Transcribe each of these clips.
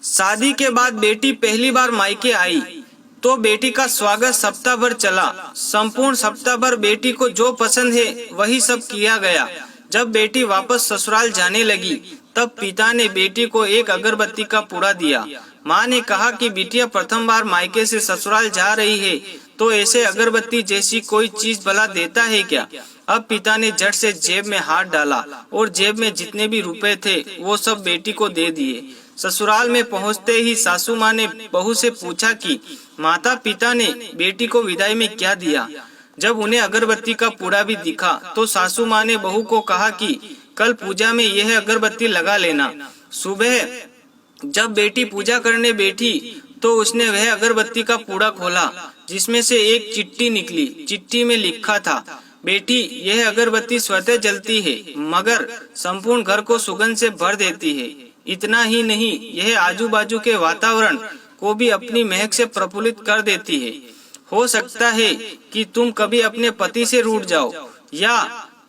शादी के बाद बेटी पहली बार मायके आई तो बेटी का स्वागत सप्ताह भर चला। संपूर्ण सप्ताह भर बेटी को जो पसंद है वही सब किया गया। जब बेटी वापस ससुराल जाने लगी तब पिता ने बेटी को एक अगरबत्ती का पुड़ा दिया। माँ ने कहा कि बिटिया प्रथम बार मायके से ससुराल जा रही है तो ऐसे अगरबत्ती जैसी कोई चीज भला देता है क्या। अब पिता ने झट से जेब में हाथ डाला और जेब में जितने भी रुपए थे वो सब बेटी को दे दिए। ससुराल में पहुंचते ही सासू माँ ने बहू से पूछा कि माता पिता ने बेटी को विदाई में क्या दिया। जब उन्हें अगरबत्ती का पुड़ा भी दिखा तो सासू माँ ने बहू को कहा कि कल पूजा में यह अगरबत्ती लगा लेना। सुबह जब बेटी पूजा करने बैठी तो उसने वह अगरबत्ती का पुड़ा खोला जिसमें से एक चिट्ठी निकली। चिट्ठी में लिखा था, बेटी यह अगरबत्ती स्वतः जलती है मगर संपूर्ण घर को सुगंध से भर देती है। इतना ही नहीं, यह आजू बाजू के वातावरण को भी अपनी महक से प्रफुल्लित कर देती है। हो सकता है कि तुम कभी अपने पति से रूठ जाओ या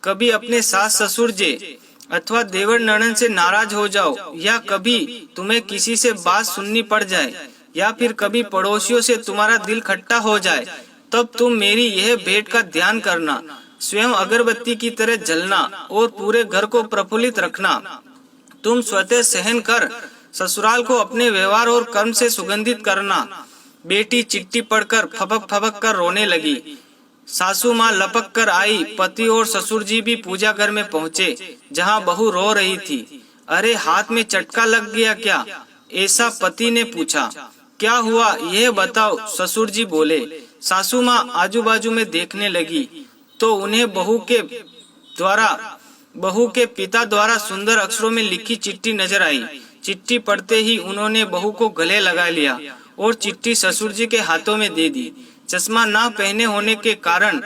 कभी अपने सास ससुर जे अथवा देवर ननद से नाराज हो जाओ या कभी तुम्हें किसी से बात सुननी पड़ जाए या फिर कभी पड़ोसियों से तुम्हारा दिल खट्टा हो जाए, तब तुम मेरी यह भेंट का ध्यान करना, स्वयं अगरबत्ती की तरह जलना और पूरे घर को प्रफुल्लित रखना। तुम स्वतः सहन कर ससुराल को अपने व्यवहार और कर्म से सुगंधित करना। बेटी चिट्ठी पढ़कर फपक फपक कर रोने लगी। सासू माँ लपक कर आई। पति और ससुर जी भी पूजा घर में पहुँचे जहाँ बहू रो रही थी। अरे हाथ में चटका लग गया क्या, ऐसा पति ने पूछा। क्या हुआ यह बताओ, ससुर जी बोले। सासू माँ आजू बाजू में देखने लगी तो उन्हें बहू के पिता द्वारा सुंदर अक्षरों में लिखी चिट्ठी नजर आई। चिट्ठी पढ़ते ही उन्होंने बहू को गले लगा लिया और चिट्ठी ससुर जी के हाथों में दे दी। चश्मा ना पहने होने के कारण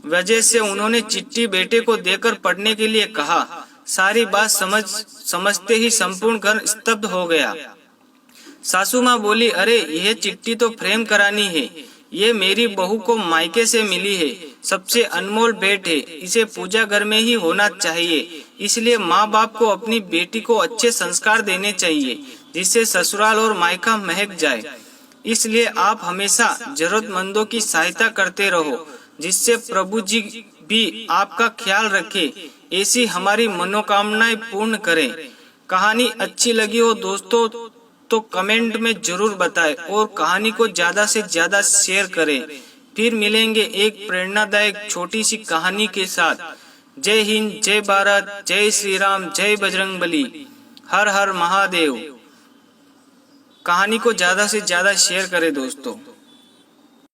वजह से उन्होंने चिट्ठी बेटे को देकर पढ़ने के लिए कहा। सारी बात समझते ही संपूर्ण घर स्तब्ध हो गया। सासू माँ बोली, अरे यह चिट्ठी तो फ्रेम करानी है। ये मेरी बहू को मायके से मिली है, सबसे अनमोल भेंट है। इसे पूजा घर में ही होना चाहिए। इसलिए माँ बाप को अपनी बेटी को अच्छे संस्कार देने चाहिए जिससे ससुराल और मायका महक जाए। इसलिए आप हमेशा जरूरतमंदों की सहायता करते रहो जिससे प्रभु जी भी आपका ख्याल रखे। ऐसी हमारी मनोकामनाएं पूर्ण करें। कहानी अच्छी लगी हो दोस्तों तो कमेंट में जरूर बताएं और कहानी को ज्यादा से ज्यादा शेयर करें। फिर मिलेंगे एक प्रेरणादायक छोटी सी कहानी के साथ। जय हिंद, जय भारत, जय श्री राम, जय बजरंगबली, हर हर महादेव। कहानी को ज्यादा से ज्यादा शेयर करें दोस्तों।